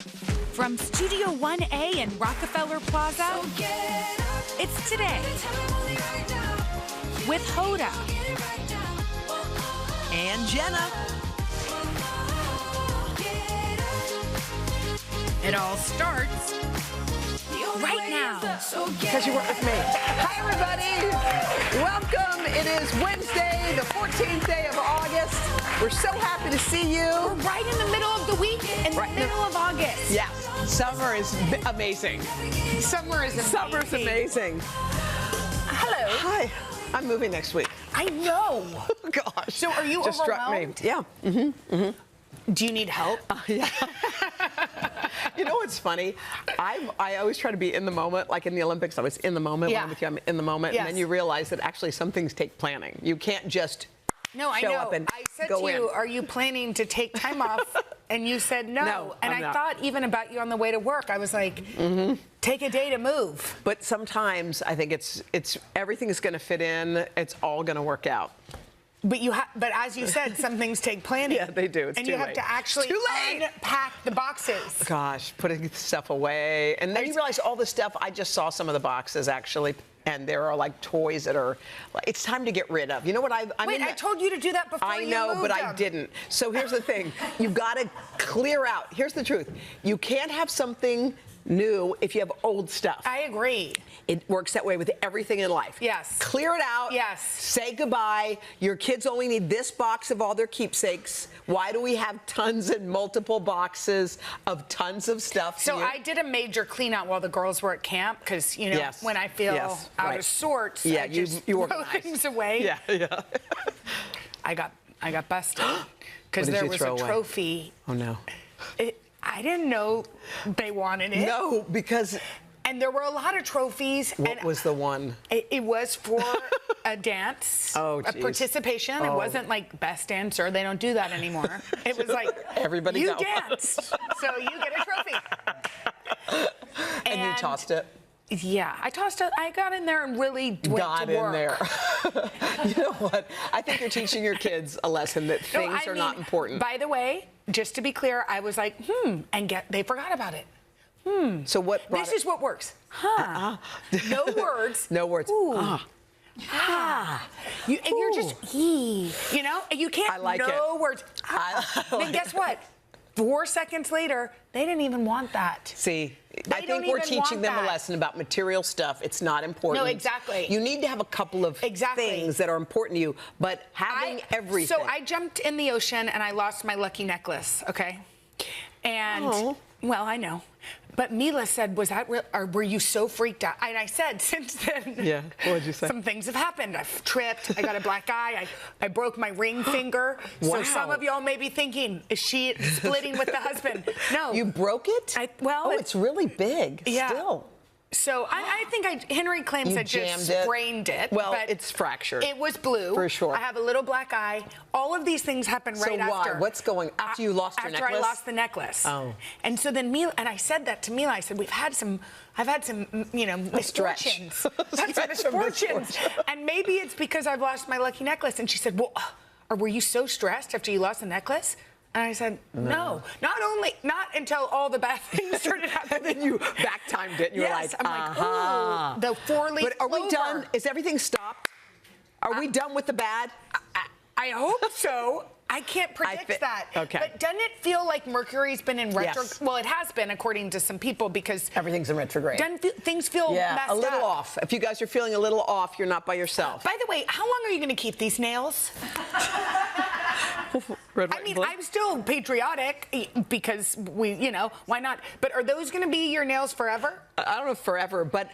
From Studio 1A in Rockefeller Plaza, it's Today with Hoda and Jenna. It all starts right now. Because you weren't with me. Hi, everybody. Welcome. It is Wednesday, the 14th day of August. We're so happy to see you. We're right in the middle of the week, in the middle of August. Yes. Summer is amazing. Summer's amazing. Hello. Hi. I'm moving next week. I know. Gosh. So are you just overwhelmed? Struck me. Yeah. Do you need help? Yeah. You know what's funny? I always try to be in the moment, like in the Olympics. I was in the moment. Yeah. When I'm with you, I'm in the moment. Yes. And then you realize that actually some things take planning. You can't just No, I show know. up and I said go to you, in. are you planning to take time off? And you said no. No, and I'm I not. thought even about you on the way to work. I was like, take a day to move. But sometimes I think it's everything is going to fit in. It's all going to work out. But but as you said, some things take planning. Yeah, they do. It's and too you have late. to actually It's too late. unpack the boxes. Gosh, putting stuff away. And then you realize all the stuff, I just saw some of the boxes actually, and there are like toys that are, it's time to get rid of. You know what Wait, I told you to do that before I you know, moved but them. I didn't. So here's the thing. You've got to clear out. Here's the truth. You can't have something new if you have old stuff. I agree. It works that way with everything in life. Yes. Clear it out. Yes. Say goodbye. Your kids only need this box of all their keepsakes. Why do we have tons and multiple boxes of tons of stuff? So I did a major clean out while the girls were at camp because, you know, Yes. when I feel Yes. out Right. of sorts, Yeah, I you just throw organize. things away. Yeah. I got busted because What did there you was throw a away? trophy. Oh, no. I didn't know they wanted it. No, because And there were a lot of trophies. what and was the one? It was for a dance, Oh, a geez. participation. It Oh. wasn't like best dancer. They don't do that anymore. It was like, Everybody you got one. danced, so you get a trophy. And you tossed it? Yeah, I tossed it. I got in there and really went Got to work. in there. You know what? I think you're teaching your kids a lesson that No, things I are not mean, important. By the way, just to be clear, I was like, and they forgot about it. So what brought This is what works. Huh. No words. No words. Ooh. Ah. And you're just, you know, you can't, I like no it. words. Then guess what? 4 seconds later, they didn't even want that. See, I don't think we're even teaching want them a that. lesson about material stuff. It's not important. No, exactly. You need to have a couple of things that are important to you, but having everything. So I jumped in the ocean and I lost my lucky necklace, okay? And, well, I know. But Mila said, was that real, or were you so freaked out? And I said, since then, Yeah, what did you say? some things have happened. I've tripped, I got a black eye, I broke my ring finger. Wow. So some of y'all may be thinking, is she splitting with the husband? No. You broke it? Well, it's really big. Yeah. Still. So I think Henry claims You I just jammed it. sprained it. Well, but it's fractured. It was blue. For sure. I have a little black eye. All of these things happened right So why? after. What's going after you lost your necklace? After I lost the necklace. Oh. And so then Mila, and I said that to Mila. I said, I've had some, you know, misfortunes. I've had some misfortunes. And maybe it's because I've lost my lucky necklace. And she said, well, or were you so stressed after you lost the necklace? And I said, no. Not until all the bad things started happening. And then you back-timed it. And you were like, I'm like, ooh, the four-leaf But are we clover. done? Is everything stopped? Are we done with the bad? I hope so. I can't predict that. Okay. But doesn't it feel like Mercury's been in retro? Yes. Well, it has been, according to some people, because Everything's in retrograde. things feel messed a little up. off. If you guys are feeling a little off, you're not by yourself. By the way, how long are you going to keep these nails? Red, I white, mean, blue. I'm still patriotic because you know, why not? But are those going to be your nails forever? I don't know if forever, but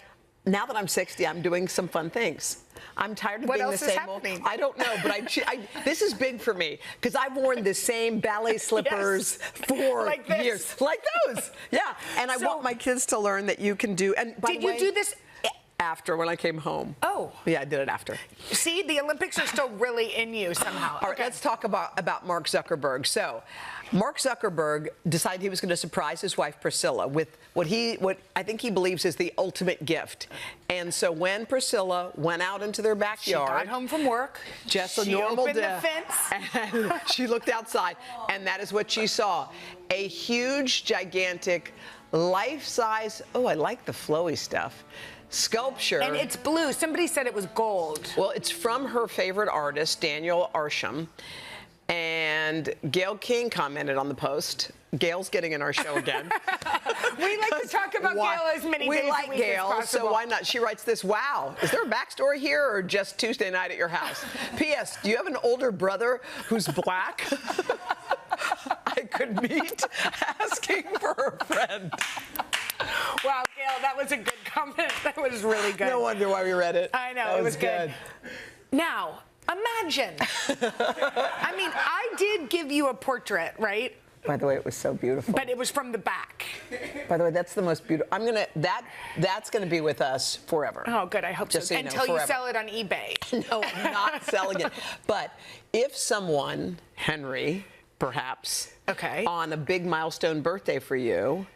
now that I'm 60, I'm doing some fun things. I'm tired of What being else the is same old. happening? I don't know, but this is big for me because I've worn the same ballet slippers for Like this. years, like those. Yeah, and I So- want my kids to learn that you can do. And by Did the way, you do this? after when I came home. Oh. Yeah, I did it after. See, the Olympics are still really in you somehow. All right, let's talk about Mark Zuckerberg. So, Mark Zuckerberg decided he was going to surprise his wife Priscilla with what I think he believes is the ultimate gift. And so when Priscilla went out into their backyard, she got home from work, just a normal opened day, the fence, and she looked outside, and that is what she saw: a huge, gigantic, life-size. Oh, I like the flowy stuff. Sculpture. And it's blue. Somebody said it was gold. Well, it's from her favorite artist, Daniel Arsham. And Gail King commented on the post. Gail's getting in our show again. We like to talk about Gail as many days a week as possible. So why not? She writes this: wow, is there a backstory here or just Tuesday night at your house? P.S. Do you have an older brother who's black? I could meet asking for a friend. Wow, Gail, that was a good comment. That was really good. No wonder why we read it. I know, that it was good. Now, imagine. I mean, I did give you a portrait, right? By the way, it was so beautiful. But it was from the back. By the way, that's the most beautiful. That's gonna be with us forever. Oh, good. I hope so. So Until you sell it on eBay. No, I'm not selling it. But if someone, Henry, perhaps, on a big milestone birthday for you,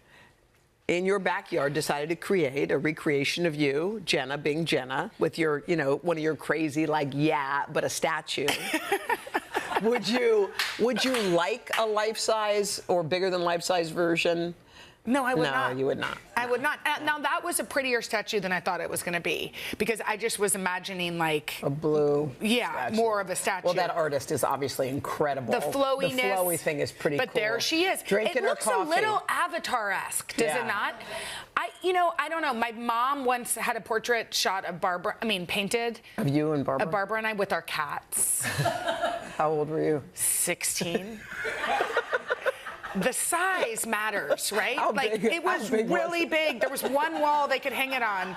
in your backyard decided to create a recreation of you, Jenna being Jenna, with your, one of your crazy, but a statue. Would you like a life-size or bigger than life-size version? No, I would not. No, you would not. I would not. Now, that was a prettier statue than I thought it was going to be, because I just was imagining like a blue statue. More of a statue. Well, that artist is obviously incredible. The flowiness. The flowy thing is pretty cool. But there she is. Drinking her coffee. It looks a little Avatar-esque, does it not? I don't know. My mom once had a portrait shot of painted. Of you and Barbara? Of Barbara and I with our cats. How old were you? 16. The size matters, right? It was big really big. There was one wall they could hang it on.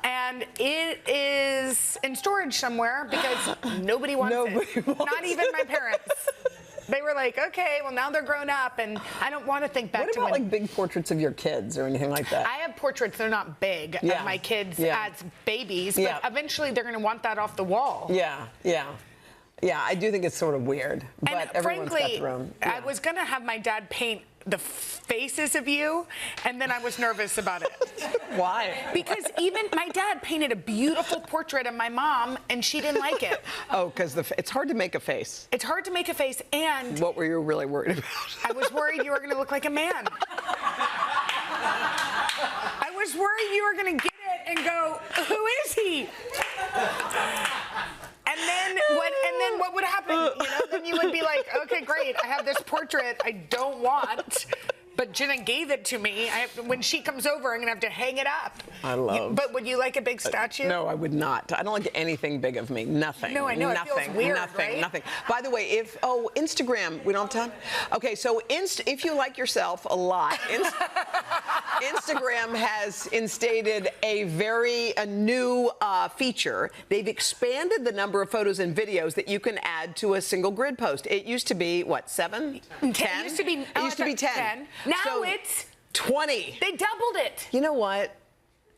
And it is in storage somewhere because nobody wants it. Not even my parents. They were like, okay, well, now they're grown up, and I don't want to think back to when... What about, big portraits of your kids or anything like that? I have portraits, they're not big, of my kids as babies, but eventually they're going to want that off the wall. Yeah, I do think it's sort of weird, but everyone's got their own. I was going to have my dad paint the faces of you, and then I was nervous about it. Why? Because even my dad painted a beautiful portrait of my mom, and she didn't like it. Oh, because it's hard to make a face. It's hard to make a face, and... What were you really worried about? I was worried you were going to look like a man. I was worried you were going to get it and go, who is he? And then what would happen? Then you would be like, okay, great, I have this portrait I don't want, but Jenna gave it to me. When she comes over, I'm gonna have to hang it up. But would you like a big statue? No, I would not. I don't like anything big of me. Nothing. No, I know. Nothing. It feels weird, Nothing. Nothing. By the way, Instagram. We don't have time. Okay, so if you like yourself a lot, Instagram has instated a new feature. They've expanded the number of photos and videos that you can add to a single grid post. It used to be, what, 7? 10? It used to be, it used to be 10. Now it's 20. They doubled it. You know what?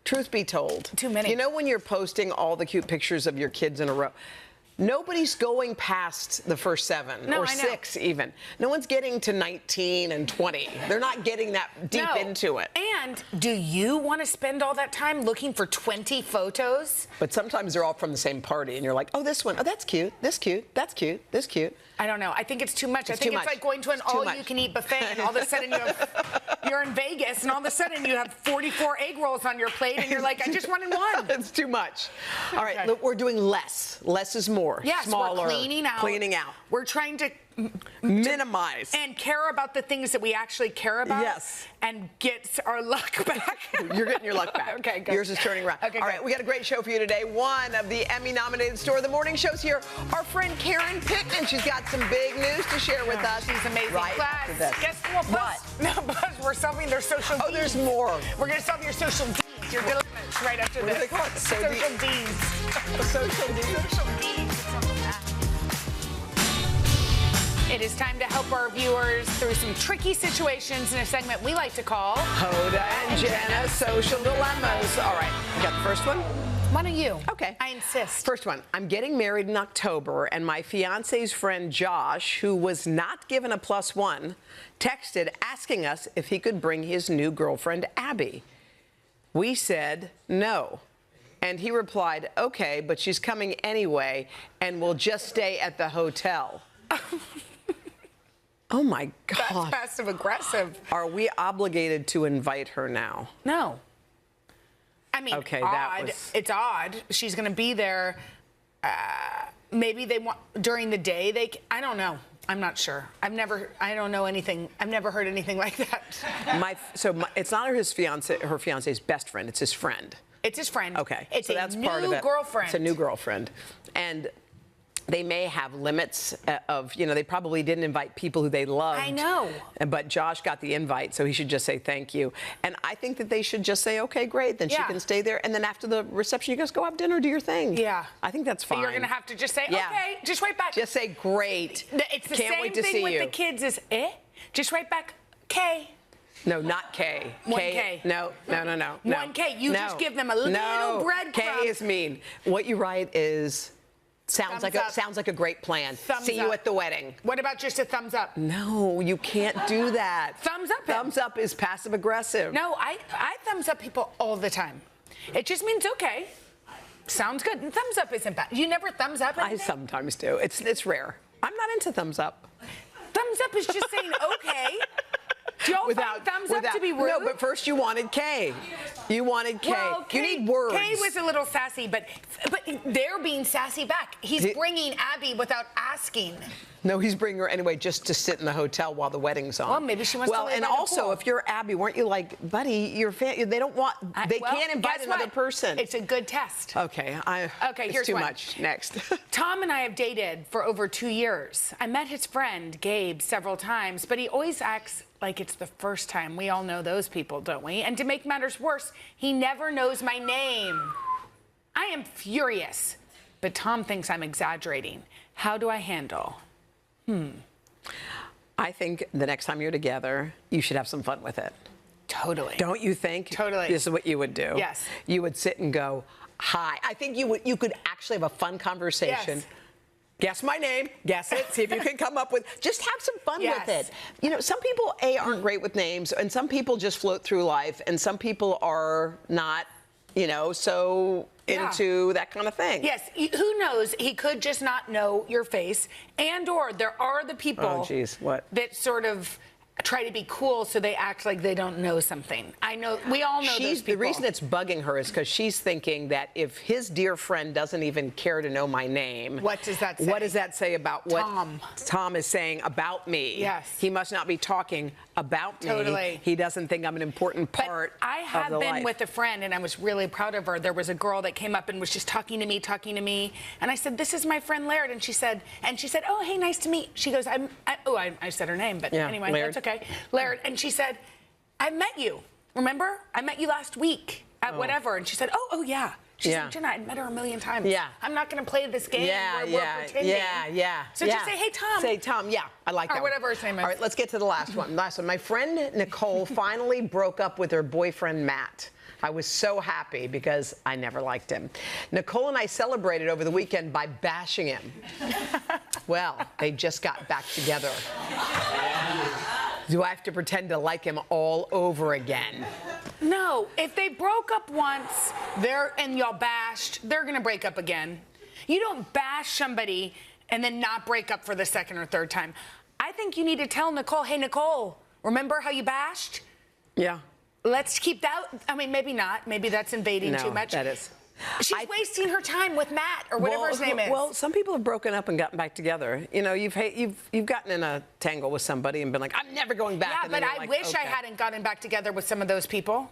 Truth be told. Too many. You know when you're posting all the cute pictures of your kids in a row? Nobody's going past the first 7 or 6 even. No one's getting to 19 and 20. They're not getting that deep into it. And do you want to spend all that time looking for 20 photos? But sometimes they're all from the same party, and you're like, oh, this one, oh, that's cute, this cute, that's cute, this cute. I don't know. I think it's too much. I think it's like going to an all-you-can-eat buffet, and all of a sudden you're in Vegas, and all of a sudden you have 44 egg rolls on your plate, and you're like, I just wanted one. It's too much. All right, look, we're doing less. Less is more. Yes, smaller. We're cleaning out. Cleaning out. We're trying to minimize and care about the things that we actually care about. Yes. And get our luck back. You're getting your luck back. Okay, good. Yours is turning around. Okay, all right, we got a great show for you today. One of the Emmy-nominated Store of the Morning shows here. Our friend Karen Pittman. She's got some big news to share with us. She's amazing. Right Plus, guess what? We're solving their social deeds. Oh, there's more. We're going to solve your social deeds, your dilemmas right after this. What do they call it? Social deeds. Social deeds. Social deeds. It is time to help our viewers through some tricky situations in a segment we like to call Hoda and Jenna Social Dilemmas. All right, you got the first one? Why don't you? Okay. I insist. First one. I'm getting married in October, and my fiance's friend Josh, who was not given a +1, texted asking us if he could bring his new girlfriend, Abby. We said no. And he replied, okay, but she's coming anyway, and we'll just stay at the hotel. Oh, my God. That's passive-aggressive. Are we obligated to invite her now? No. I mean, okay, odd. It's odd. She's going to be there. Maybe they want during the day. I don't know. I'm not sure. I don't know anything. I've never heard anything like that. It's not her fiance's best friend. It's his friend. It's his friend. Okay. It's so a that's new part of it. girlfriend. It's a new girlfriend. And they may have limits of, they probably didn't invite people who they loved. I know. But Josh got the invite, so he should just say thank you. And I think that they should just say, okay, great, then she can stay there. And then after the reception, you guys go have dinner, do your thing. Yeah. I think that's fine. But you're going to have to just say, okay, just write back. Just say, great. It's the Can't same wait to thing see with you. the kids is, just write back, K. No, not K. 1K. No. 1K. You just give them a little breadcrumb. K is mean. What you write is... Sounds like a great plan. See you at the wedding. What about just a thumbs up? No, you can't do that. Thumbs up. Thumbs up is passive aggressive. No, I thumbs up people all the time. It just means okay. Sounds good. And thumbs up isn't bad. You never thumbs up anything? I sometimes do. It's rare. I'm not into thumbs up. Thumbs up is just saying okay. Do y'all find thumbs up to be rude? No, but first you wanted K. You wanted K. Well, you need words. K was a little sassy, but they're being sassy back. He's bringing Abby without asking. No, he's bringing her anyway just to sit in the hotel while the wedding's on. Well, maybe she wants to live and by the also, pool. if you're Abby, weren't you like, buddy, they don't want, they can't invite another person. It's a good test. Okay, here's it's too one. much. Next. Tom and I have dated for over 2 years. I met his friend, Gabe, several times, but he always acts like it's the first time. We all know those people, don't we? And to make matters worse, he never knows my name. I am furious, but Tom thinks I'm exaggerating. How do I handle? I think the next time you're together, you should have some fun with it. Totally. Don't you think? Totally. This is what you would do. Yes. You would sit and go, hi. I think you could actually have a fun conversation. Yes. Guess my name, guess it, see if you can come up with, just have some fun with it. Some people, aren't great with names, and some people just float through life, and some people are not, so into that kind of thing. Yes, who knows? He could just not know your face, or there are the people that sort of try to be cool so they act like they don't know something. I know, we all know those people. The reason it's bugging her is because she's thinking that if his dear friend doesn't even care to know my name, what does that say? What does that say about what Tom is saying about me? Yes. He must not be talking about me. Totally. He doesn't think I'm an important part I have of the been life. with a friend, and I was really proud of her. There was a girl that came up and was just talking to me, and I said, "This is my friend Laird," and she said, "Oh, hey, nice to meet." She goes, I said her name, but anyway, Laird. that's okay. Laird, and she said, "I met you. Remember? I met you last week at whatever." And she said, "Oh, yeah." She said, "Jenna, I'd met her a million times. Yeah. I'm not going to play this game where we're pretending." So just say, "Hey, Tom." Say, Tom, I like that. Or whatever his name is. All right, let's get to the last one. My friend Nicole finally broke up with her boyfriend, Matt. I was so happy because I never liked him. Nicole and I celebrated over the weekend by bashing him. Well, they just got back together. Do I have to pretend to like him all over again? No. If they broke up once, and y'all bashed, they're going to break up again. You don't bash somebody and then not break up for the second or third time. I think you need to tell Nicole, "Hey, Nicole, remember how you bashed? Yeah. Let's keep that." I mean, maybe not. Maybe that's invading too much. That is. She's wasting her time with Matt or whatever his name is. Well, some people have broken up and gotten back together. You've gotten in a tangle with somebody and been like, "I'm never going back." Yeah, but I wish I hadn't gotten back together with some of those people.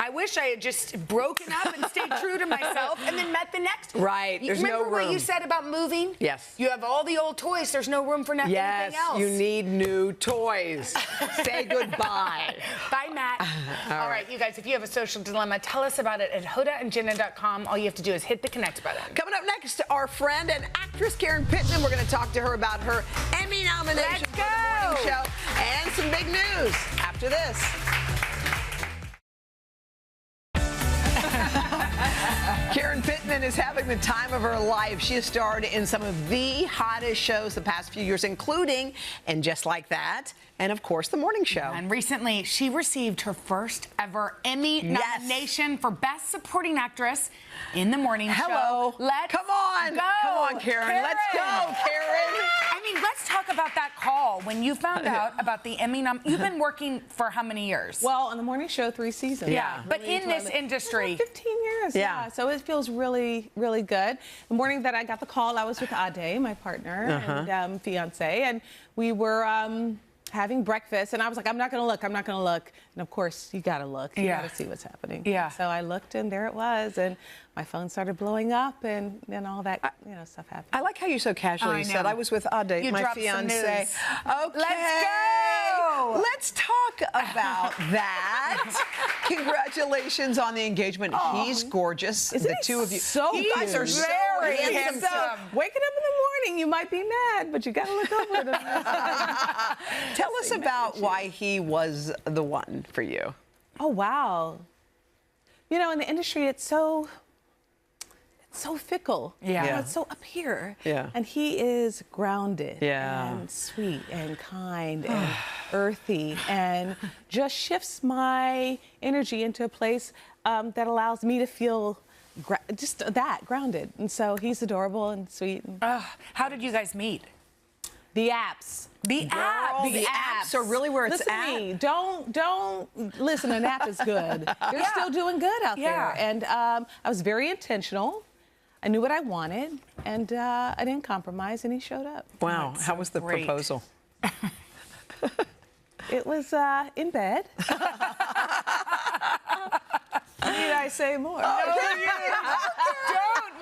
I wish I had just broken up and stayed true to myself and then met the next one. Right. There's no room. Remember what you said about moving? Yes. You have all the old toys. There's no room for anything else. Yes, you need new toys. Say goodbye. Bye, Matt. All right, you guys, if you have a social dilemma, tell us about it at hodaandjenna.com. All you have to do is hit the connect button. Coming up next, our friend and actress Karen Pittman. We're going to talk to her about her Emmy nomination for the morning show and some big news after this. Karen Pittman is having the time of her life. She has starred in some of the hottest shows the past few years, including And Just Like That, and of course, The Morning Show. And recently, she received her first ever Emmy nomination for Best Supporting Actress in The Morning Show. Let's Come on. go. Come on, Karen. Let's go, Karen. I mean, let's talk about that call when you found out about the Emmy You've been working for how many years? Well, on The Morning Show, 3 seasons. Yeah, but in this industry. 15 years, yeah. So it feels really, really good. The morning that I got the call, I was with Ade, my partner and fiance, and we were having breakfast, and I was like, I'm not going to look. And of course, you got to look. You got to see what's happening. Yeah. So I looked, and there it was, and my phone started blowing up, and then all that stuff happened. I like how you so casually said I was with Ade, my fiance. Okay. Let's go. Let's talk about that. Congratulations on the engagement. He's gorgeous. Isn't the two of you. So you guys are so very handsome. So, waking up in the morning, you might be mad, but you got to look over it. Tell us about why he was the one for you. Oh, wow. You know, in the industry, it's so fickle. Yeah. You know, it's so up here. Yeah. And he is grounded Yeah. and sweet and kind and earthy and just shifts my energy into a place that allows me to feel just that, grounded. And so he's adorable and sweet. And How did you guys meet? the apps. The apps. The apps are really where it's Listen at. to me. Don't listen. An app is good. They're still doing good out there. And I was very intentional. I knew what I wanted, and I didn't compromise. And he showed up. Wow. How was the proposal? It was in bed. Need I say more? Don't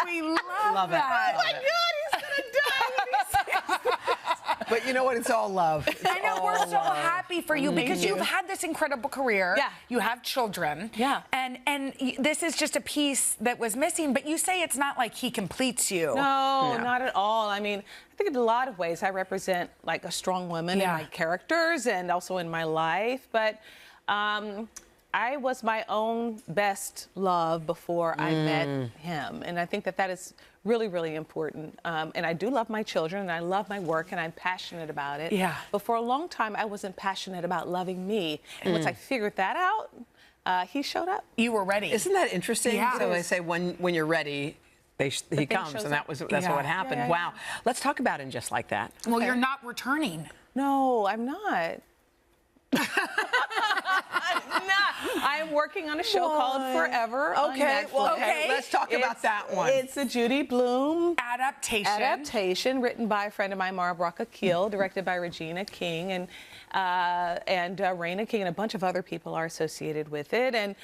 we love that? Oh my God, he's gonna die when he sees this. But you know what? It's all love. I know, we're so happy for you because you've had this incredible career. Yeah. You have children. Yeah. And this is just a piece that was missing, but you say it's not like he completes you. No, not at all. I mean, I think in a lot of ways I represent like a strong woman in my characters and also in my life, but I was my own best love before I met him. And I think that that is really, really important. And I do love my children, and I love my work, and I'm passionate about it. Yeah. But for a long time, I wasn't passionate about loving me. And once I figured that out, he showed up. You were ready. Isn't that interesting? Yeah. So they say when you're ready, he comes, and that's what happened. Yeah. Wow. Let's talk about him just like that. Well, you're not returning. No, I'm not. I'm working on a show called Forever on Netflix. Well, let's talk about that one. It's a Judy Blume Adaptation written by a friend of mine, Mara Braca Keel, directed by Regina King, and Raina King, and a bunch of other people are associated with it. And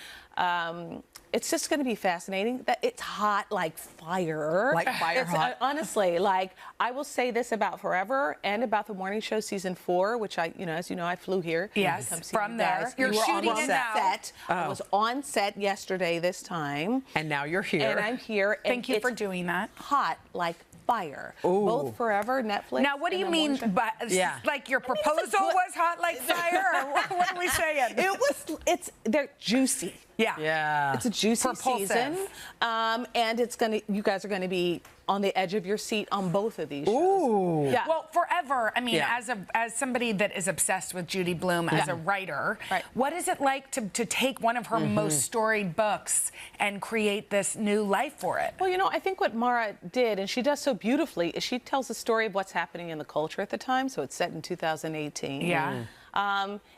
it's just going to be fascinating. That it's hot like fire. Like fire hot. Honestly, like I will say this about Forever and about The Morning Show season 4, which I, as you know, I flew here. Yes, to come see from you there. guys. You're You were shooting on it now. set. I was on set yesterday this time. And now you're here. And I'm here. And Thank you for doing that. Hot like fire. Ooh. Both Forever, Netflix. Now, what do you mean by like your proposal was hot like fire? Or what are we saying? They're juicy. Yeah. It's a juicy Propulsive. season, and you guys are gonna be on the edge of your seat on both of these shows. Ooh. Yeah. Well, Forever, I mean, as somebody that is obsessed with Judy Blume as a writer, what is it like to take one of her most storied books and create this new life for it? Well, I think what Mara did, and she does so beautifully, is she tells the story of what's happening in the culture at the time. So it's set in 2018. Yeah.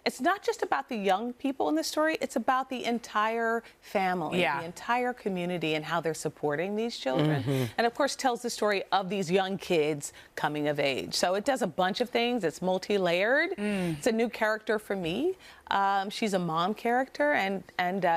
It's not just about the young people in the story, it's about the entire family, the entire community, and how they're supporting these children. And of course tells the story of these young kids coming of age. So it does a bunch of things. It's multi-layered. It's a new character for me. She's a mom character, and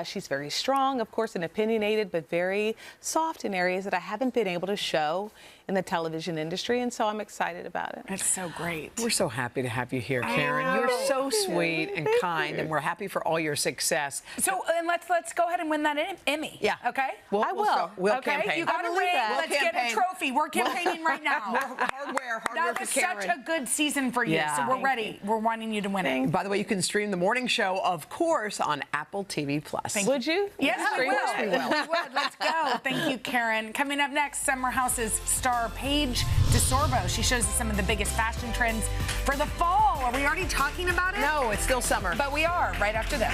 she's very strong, of course, and opinionated, but very soft in areas that I haven't been able to show in the television industry, and so I'm excited about it. That's so great. We're so happy to have you here, Karen. You're so sweet and kind, and we're happy for all your success. So, and let's go ahead and win that Emmy. Yeah. Okay? I will. We'll okay, campaign. you got a believe ring. that. Let's get a trophy. We're campaigning right now. Hardware That for was Karen. such a good season for you, Yeah. so we're ready. We're wanting you to win it. By the way, you can stream the morning show, of course, on Apple TV+. Would you? Yes, we Of will. course we will. We would. Let's go. Thank you, Karen. Coming up next, Summer House's star Paige DeSorbo. She shows us some of the biggest fashion trends for the fall. Are we already talking about it? No, it's still summer. But we are, right after this.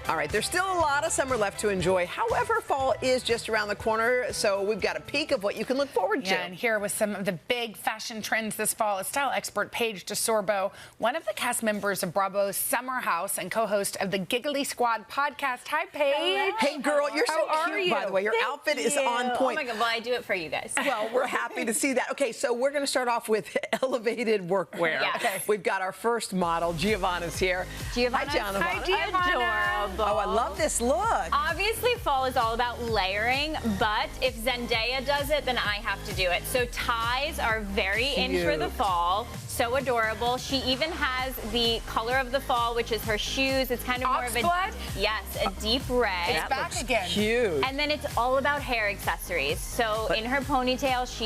All right, there's still a lot of summer left to enjoy. However, fall is just around the corner, so we've got a peek of what you can look forward to. Yeah, and here with some of the big fashion trends this fall is style expert Paige DeSorbo, one of the cast members of Bravo's Summer House and co-host of the Giggly Squad podcast. Hi, Paige. Hey, girl, you're so How cute, are you? by the way. Your outfit is on Oh point. my God, well, I do it for you guys. Well, we're happy to see that. Okay, so we're going to start off with elevated workwear. Yeah. Okay. We've got our first model, Giovanna's here. Giovanna. Hi, Giovanna. Hi, Giovanna. Adorable. Oh, I love this look. Obviously, fall is all about layering, but if Zendaya does it, then I have to do it. So ties are very in for the Cute. fall. So adorable. She even has the color of the fall, which is her shoes. It's kind of more of a Oxblood? yes, a deep red. It's back looks again. Cute. And then it's all about hair accessories. So in her ponytail, she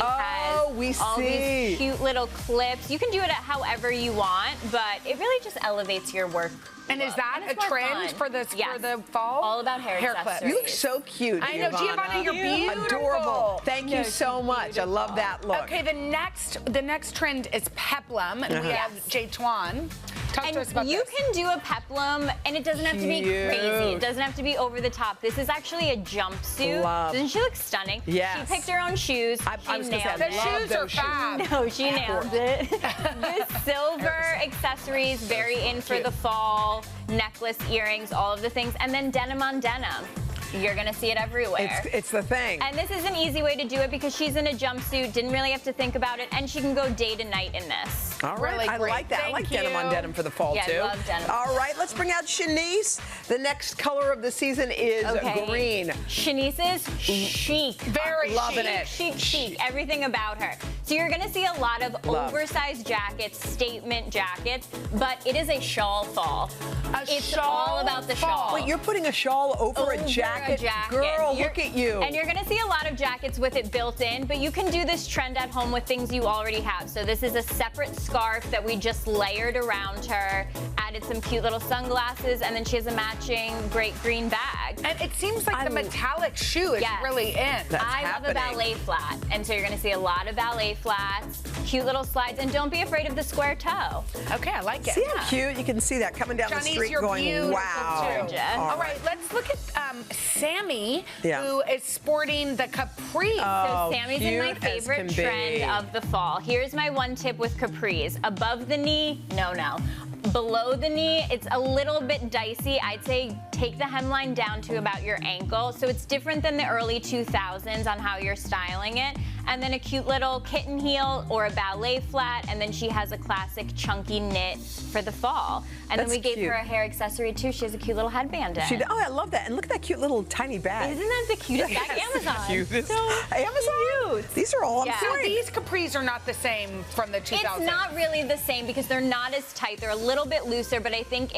we has all see. these cute little clips. You can do it however you want, but it really just elevates your work. And is look. that And it's a more trend fun. for the Yes. fall? All about hair clips. accessories. You look so cute, I know, Giovanna, you're beautiful. Adorable. Thank you so much. I love that look. Okay, the next trend is peplum, and we have Jay Twan. Talk to us about And you this. can do a peplum, and it doesn't have to be Cute. crazy. It doesn't have to be over the top. This is actually a jumpsuit. Love. Doesn't she look stunning? Yes. She picked her own shoes. I She was gonna say, nailed I it. The love shoes are those shoes. fab. No, she nailed it. The silver accessories, very in for the fall. Necklace, earrings, all of the things. And then denim on denim. You're gonna see it everywhere. It's the thing. And this is an easy way to do it because she's in a jumpsuit, didn't really have to think about it, and she can go day to night in this. All right, Really I great. like that. I Thank like denim on you. denim for the fall, Yeah, I too. love denim. All right, let's bring out Shanice. The next color of the season is green. Shanice is chic. Very Loving chic. it. Chic, everything about her. So you're gonna see a lot of Love. oversized jackets, statement jackets, but it is a shawl fall. It's all about the shawl. Wait, you're putting a shawl over a jacket? Girl, You're- look at you. And you're gonna see a lot of jackets with it built in, but you can do this trend at home with things you already have. So this is a separate scarf that we just layered around her, added some cute little sunglasses, and then she has a matching great green bag. And it seems like the metallic shoe is Yes. really in. That's I love a happening. ballet flat, and so you're gonna see a lot of ballet flats, cute little slides, and don't be afraid of the square toe. Okay, I like it. See how cute? You can see that coming down the Johnny's, street you're going, beautiful, wow. too. Gorgeous. All right, let's look at Sammy, Yeah. who is sporting the capri. Oh, So Sammy's in my cute as favorite can be. trend of the fall. Here's my one tip with capris. Above the knee, no. Below the knee, it's a little bit dicey. I'd say take the hemline down to about your ankle. So it's different than the early 2000s on how you're styling it. And then a cute little kitten heel or a ballet flat. And then she has a classic chunky knit for the fall. And That's then we gave cute. her a hair accessory too. She has a cute little headband in. Oh, I love that. And look at that cute little tiny bag. Isn't that the cutest bag? Amazon. Cutest. So Amazon? cute. These are all on Yeah. So point. these capris are not the same from the 2000s. It's not really the same because they're not as tight. They're a little bit looser, but I think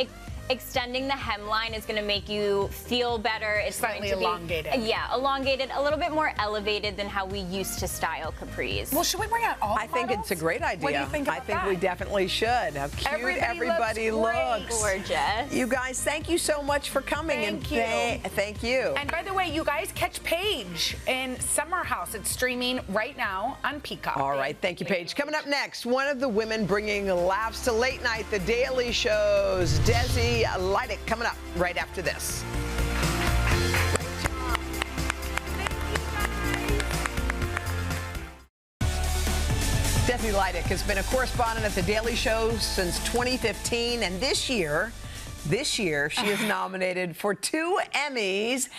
extending the hemline is going to make you feel better. It's Slightly going to be, elongated. Yeah, elongated, a little bit more elevated than how we used to style capris. Well, should we bring out all I think models? it's a great idea. What do you think about I think that? we definitely should. How cute Everybody looks great. Gorgeous. You guys, thank you so much for coming. Thank you. Thank you. And by the way, you guys catch Paige in Summer House. It's streaming right now on Peacock. All right, thank you, Paige. Coming up next, one of the women bringing laughs to late night, The Daily Show's Desi Lydic, coming up right after this. Desi Lydic has been a correspondent at The Daily Show since 2015, and this year, This year, she is nominated for 2 Emmys,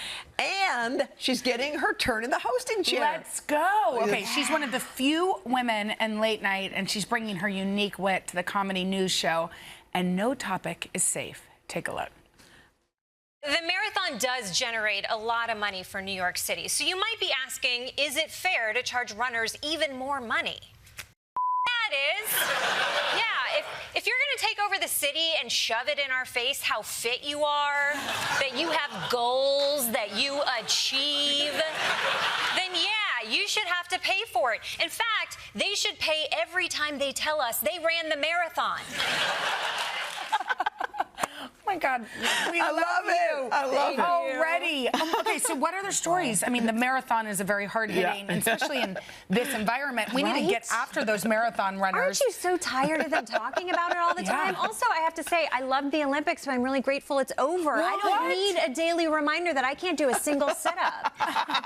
and she's getting her turn in the hosting chair. Let's go. Okay, she's one of the few women in late night, and she's bringing her unique wit to the comedy news show, and no topic is safe. Take a look. The marathon does generate a lot of money for New York City, so you might be asking, is it fair to charge runners even more money? That is. Yeah, if you're going to take over the city and shove it in our face how fit you are, that you have goals that you achieve, then yeah, you should have to pay for it. In fact, they should pay every time they tell us they ran the marathon. Oh my God, we love it. I love it. Already. Okay, so what other stories? I mean, the marathon is a very hard-hitting, and especially in this environment. We need to get after those marathon runners. Aren't you so tired of them talking about it all the time? Also, I have to say, I love the Olympics, but I'm really grateful it's over. I don't need a daily reminder that I can't do a single sit-up.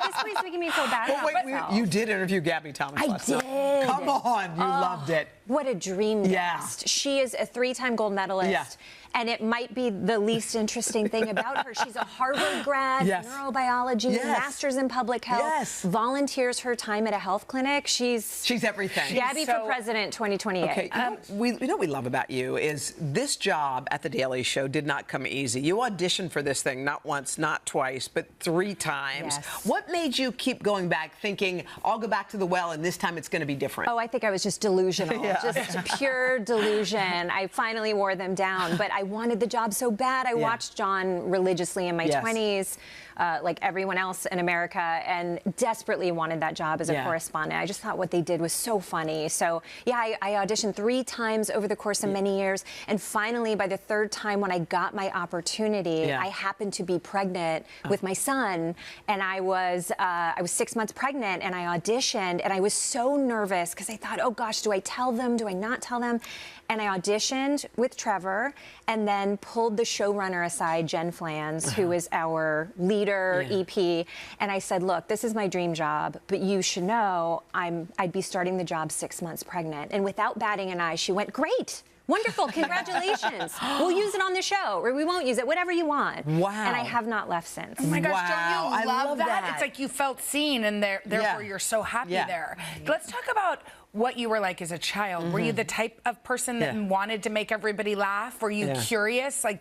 This place is making me feel bad about myself. You did interview Gabby Thomas last night. I did. Come on, you loved it. What a dream guest. She is a 3-time gold medalist. Yeah. And it might be the least interesting thing about her. She's a Harvard grad, neurobiology, master's in public health, volunteers her time at a health clinic. She's everything. Gabby for president 2028. Okay, you know what we love about you is this job at The Daily Show did not come easy. You auditioned for this thing not once, not twice, but 3 times. Yes. What made you keep going back thinking, I'll go back to the well and this time it's going to be different? Oh, I think I was just delusional. Just pure delusion. I finally wore them down, but I wanted the job so bad. I watched John religiously in my 20s, like everyone else in America, and desperately wanted that job as a correspondent. I just thought what they did was so funny. So, yeah, I auditioned 3 times over the course of many years, and finally, by the 3rd time when I got my opportunity, I happened to be pregnant with my son, and I was 6 months pregnant, and I auditioned, and I was so nervous because I thought, oh gosh, do I tell them? Do I not tell them? And I auditioned with Trevor and then pulled the showrunner aside, Jen Flans, who is our leader, EP. And I said, look, this is my dream job, but you should know I'd be starting the job 6 months pregnant. And without batting an eye, she went, great. Wonderful, congratulations. We'll use it on the show, or we won't use it, whatever you want. Wow. And I have not left since. Oh my gosh, don't you love that? that? It's like you felt seen, and therefore you're so happy there. Let's talk about what you were like as a child. Were you the type of person that wanted to make everybody laugh? Were you curious? Like,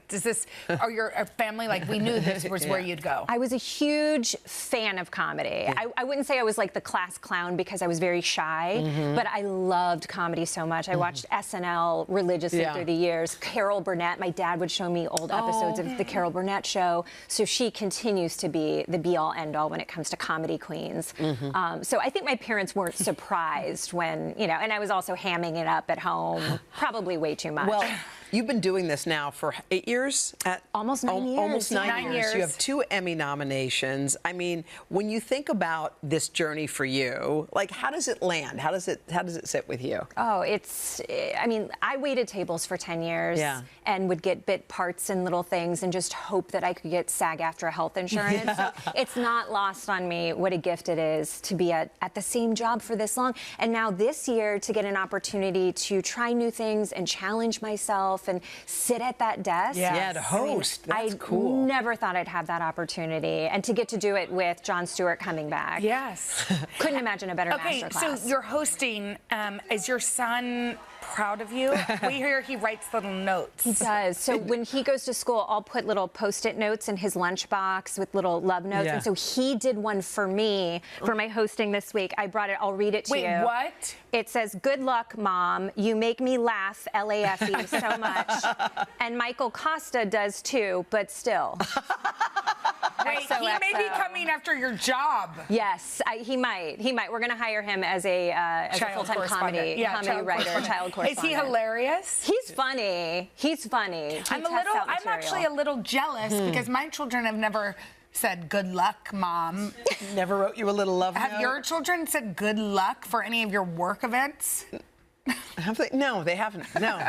or your family, like, we knew this was where you'd go? I was a huge fan of comedy. I wouldn't say I was like the class clown because I was very shy, but I loved comedy so much. I watched SNL religiously through the years. Carol Burnett, my dad would show me old episodes of the Carol Burnett show. So she continues to be the be-all, end-all when it comes to comedy queens. So I think my parents weren't surprised when, you know, and I was also hamming it up at home, probably way too much. Well, you've been doing this now for 8 years? Almost 9 years. Almost 9 years. You have 2 Emmy nominations. I mean, when you think about this journey for you, like, how does it land? How does it sit with you? Oh, I mean, I waited tables for 10 years and would get bit parts and little things and just hope that I could get SAG-AFTRA health insurance. So it's not lost on me what a gift it is to be at the same job for this long. And now this year to get an opportunity to try new things and challenge myself and sit at that desk. Yeah, to host. That's cool. I never thought I'd have that opportunity, and to get to do it with Jon Stewart coming back. Yes. Couldn't imagine a better masterclass. masterclass. So you're hosting. Is your son proud of you? We hear he writes little notes. He does. So when he goes to school, I'll put little Post-it notes in his lunchbox with little love notes. And so he did one for me for my hosting this week. I brought it. I'll read it to you. Wait, what? It says, "Good luck, Mom. You make me laugh, LAFE, so much." And Michael Costa does too, but still. Wait, he may be coming after your job. Yes, he might. He might. We're going to hire him as a full-time comedy writer, child correspondent. Is he hilarious? He's funny. He's funny. I'm actually a little jealous because my children have never said good luck, Mom. Never wrote you a little love note? Have your children said good luck for any of your work events? No, they haven't. No.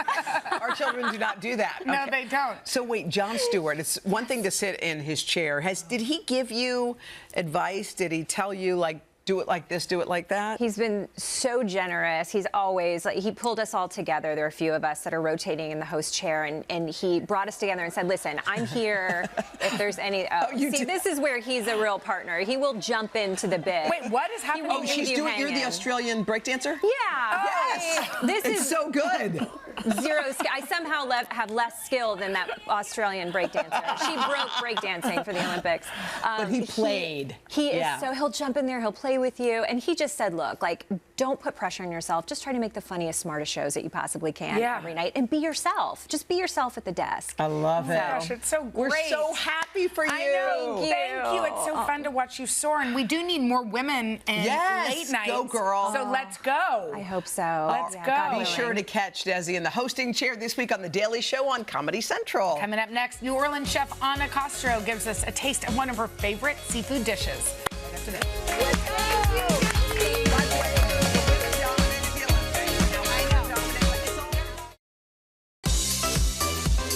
Our children do not do that. No, they don't. So wait, Jon Stewart, it's one thing to sit in his chair. Did he give you advice? Did he tell you, like, do it like this, do it like that? He's been so generous. He's always, like, he pulled us all together. There are a few of us that are rotating in the host chair, and he brought us together and said, listen, I'm here if there's any, this is where he's a real partner. He will jump into the bit. Wait, what is happening? Oh, you're the Australian breakdancer? Yeah. Yes. This is so good. Zero skill. I somehow have less skill than that Australian breakdancer. She broke breakdancing for the Olympics. But he played. He is so, he'll jump in there, he'll play with you, and he just said, look, like, don't put pressure on yourself. Just try to make the funniest, smartest shows that you possibly can every night, and be yourself. Just be yourself at the desk. I love it. Gosh, it's so great. We're so happy for you. I know. Thank you. It's so fun to watch you soar, and we do need more women in late nights. Go, girl. So let's go. I hope so. Let's go. Be sure to catch Desi in the hosting chair this week on The Daily Show on Comedy Central. Coming up next, New Orleans chef Ana Castro gives us a taste of one of her favorite seafood dishes. Right after this. Let's go.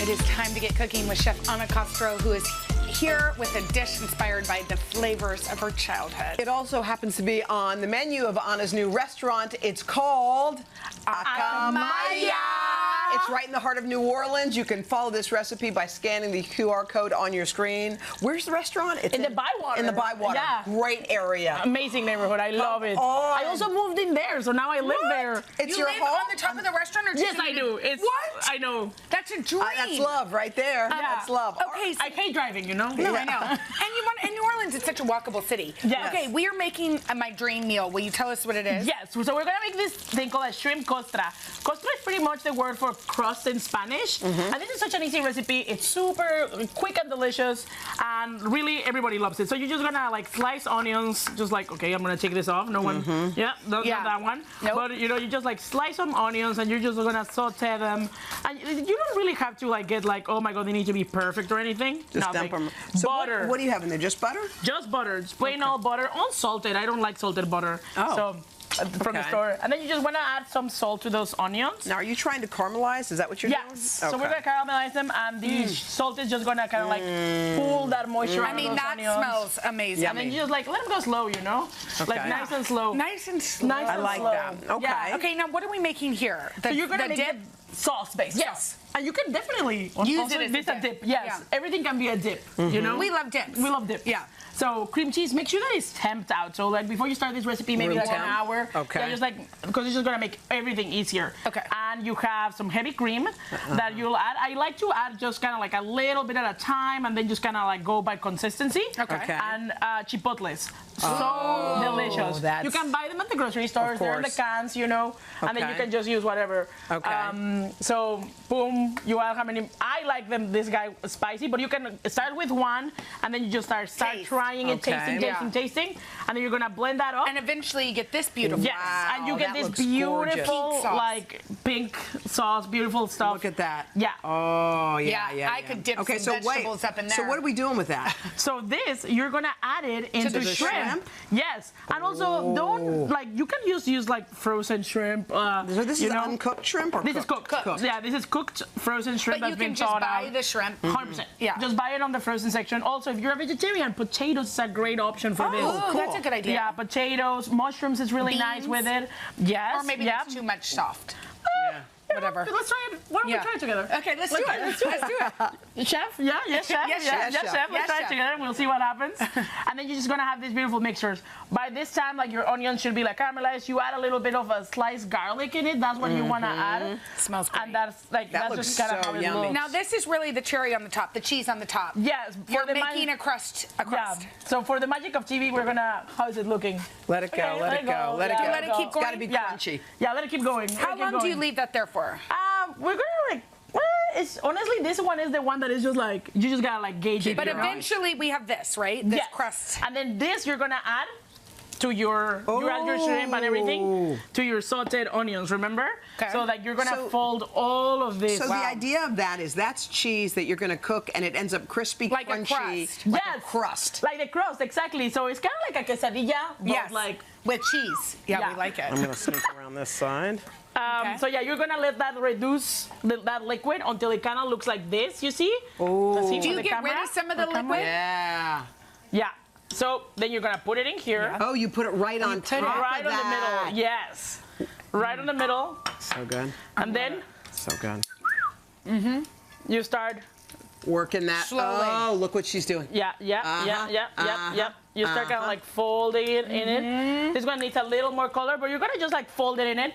It is time to get cooking with Chef Ana Castro, who is here with a dish inspired by the flavors of her childhood. It also happens to be on the menu of Ana's new restaurant. It's called Acamaya. It's right in the heart of New Orleans. You can follow this recipe by scanning the QR code on your screen. Where's the restaurant? It's in the Bywater. In the Bywater. Yeah. Great area. Amazing neighborhood. I love it. I also moved in there, so now I live there. It's you your live home? on the top of the restaurant? Or Yes, I do. It's, what? I know. That's a dream. That's love right there. That's love. Okay, so I hate driving, you know? No, I know. And you want, in New Orleans, it's such a walkable city. Yes. Okay, we are making my dream meal. Will you tell us what it is? Yes, so we're gonna make this thing called a shrimp costra. Costra is pretty much the word for crust in Spanish. And this is such an easy recipe. It's super quick and delicious, and really everybody loves it. So you're just gonna like slice onions, just like, okay, I'm gonna take this off. No one, not that one. Nope. But you know, you just like slice some onions, and you're just gonna saute them. And you don't really have to like get like, oh my god, they need to be perfect or anything. Just dump them. So butter. What do you have in there? Just butter? Just butter, just plain old butter, unsalted. I don't like salted butter. Oh. So from the store. And then you just want to add some salt to those onions. Now, are you trying to caramelize? Is that what you're doing? Yes. So we're going to caramelize them, and the salt is just going to kind of like pull that moisture out of those onions. That smells amazing. And then you just like let them go slow, you know? Like nice and slow. Nice and slow. Nice and I like slow. that. Okay. Yeah. Okay, now what are we making here? So you're going to make dip? the sauce base. Yes. And you can definitely use it as a dip. Yes. Everything can be a dip, you know? We love dips. We love dip. Yeah. So cream cheese, make sure that it's temped out. So like before you start this recipe, maybe like an hour. Okay. Yeah, just like, because it's just gonna make everything easier. Okay. And you have some heavy cream that you'll add. I like to add just kind of like a little bit at a time, and then just kind of like go by consistency. Okay. And chipotles. So delicious. You can buy them at the grocery stores. They're in the cans, you know, and then you can just use whatever. Okay. So boom, you add how many. I like them, this guy spicy, but you can start with one, and then you just start trying it, tasting, and then you're gonna blend that up. And eventually you get this beautiful. Yes, and you get this beautiful, like pink sauce, beautiful stuff. Look at that. Yeah. Oh, Yeah, I could dip some vegetables up in there. So what are we doing with that? So this, you're gonna add it into the shrimp? Yes, and also don't like, you can use like frozen shrimp. So this is uncooked shrimp or this is cooked? Yeah, this is cooked frozen shrimp But that's been you can just thawed buy out. the shrimp. 100%. Yeah. Just buy it on the frozen section. Also, if you're a vegetarian, potatoes is a great option for this. Oh, that's a good idea. Yeah, potatoes, mushrooms is really nice with it. Yes. Or maybe it's too much soft. Whatever. Let's try it. Why don't we try it together? Okay, let's do it. Let's do it. Chef? Yeah, yes, chef. Yes, yes, chef. chef. Let's try it together and we'll see what happens. And then you're just gonna have these beautiful mixtures. By this time, like your onions should be like caramelized. You add a little bit of a sliced garlic in it. That's what you wanna add. Smells great. And that's like that's just kind of how it looks. Now this is really the cherry on the top, the cheese on the top. Yes. You're making a crust. Yeah. So for the magic of TV, we're gonna. How is it looking? Let it go. Let it go. Let it go. Let it keep going. It's gotta be crunchy. Yeah. Let it keep going. How long do you leave that there for? We're gonna like. It's honestly, this one is the one that is just like you just gotta like gauge it. But eventually we have this, right? This crust. And then this you're gonna add to you add your shrimp and everything to your sauteed onions. Remember? Okay. So like you're gonna fold all of this. So the idea of that is that's cheese that you're gonna cook and it ends up crispy, like crunchy, a crust. like Yes. a crust. Like the crust, exactly. So it's kind of like a quesadilla, but like with cheese. Yeah, we like it. I'm gonna sneak around this side. So yeah, you're gonna let that reduce that liquid until it kind of looks like this. You see? Oh. Do you get rid of some of the liquid? Yeah. Yeah. So then you're gonna put it in here. Yeah. Oh, you put it right on top. Right on the middle. Yes. Right on the middle. So good. And then. So good. You start working that. Slowly. Oh, look what she's doing. Yeah. You start kind of like folding it in it. This one needs a little more color, but you're gonna just like fold it in it.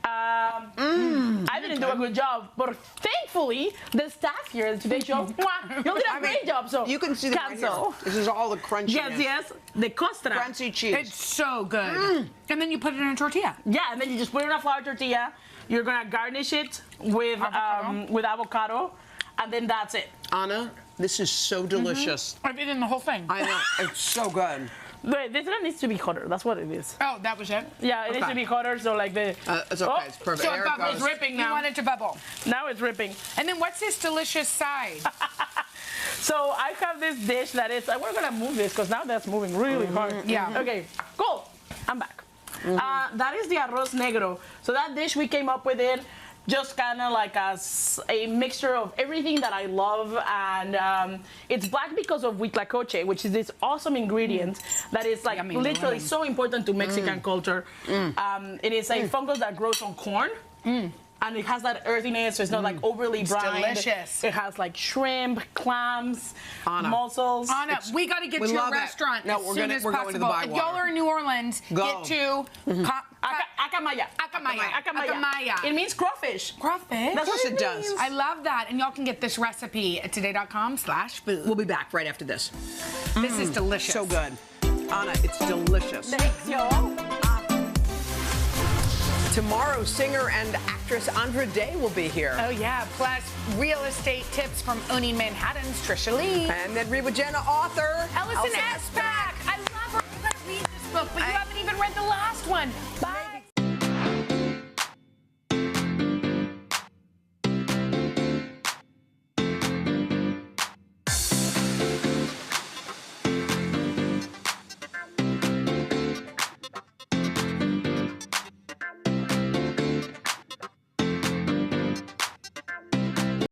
I didn't do a good job, but thankfully the staff here at Today Show, you did a great job. So you can see the right here. This is all the crunchiness. Yes, the costra. Crunchy cheese. It's so good. And then you put it in a tortilla. Yeah, and then you just put it in a flour tortilla. You're gonna garnish it with avocado, and then that's it. Anna, this is so delicious. I've eaten the whole thing. I know. It's so good. Wait, this one needs to be hotter. That's what it is. Oh, that was it? Yeah, it needs to be hotter, so like the... it's okay, it's perfect. So it's ripping now. You want it to bubble. Now it's ripping. And then what's this delicious side? So I have this dish that is... we're going to move this, because now that's moving really hard. Yeah. Okay, cool. I'm back. That is the arroz negro. So that dish, we came up with it just kind of like a mixture of everything that I love, and it's black because of huitlacoche, which is this awesome ingredient that is like literally so important to Mexican culture. It is a fungus that grows on corn. And it has that earthiness, so it's not like overly brined. It's delicious. It has like shrimp, clams, Anna. mussels. Anna, we got to get to a restaurant as soon as possible. Going to the Bywater. If y'all are in New Orleans, get to Akamaya. Akamaya. It means crawfish. Crawfish? That's what it does. I love that. And y'all can get this recipe at today.com/food. We'll be back right after this. This is delicious. So good. Anna, it's delicious. Thanks, y'all. Tomorrow, singer and actress Andra Day will be here. Oh, yeah. Plus, real estate tips from owning Manhattan's Trisha Lee. And then Hoda Jenna author Ellison Espak. I love her. You gotta read this book, but you haven't even read the last one. Bye.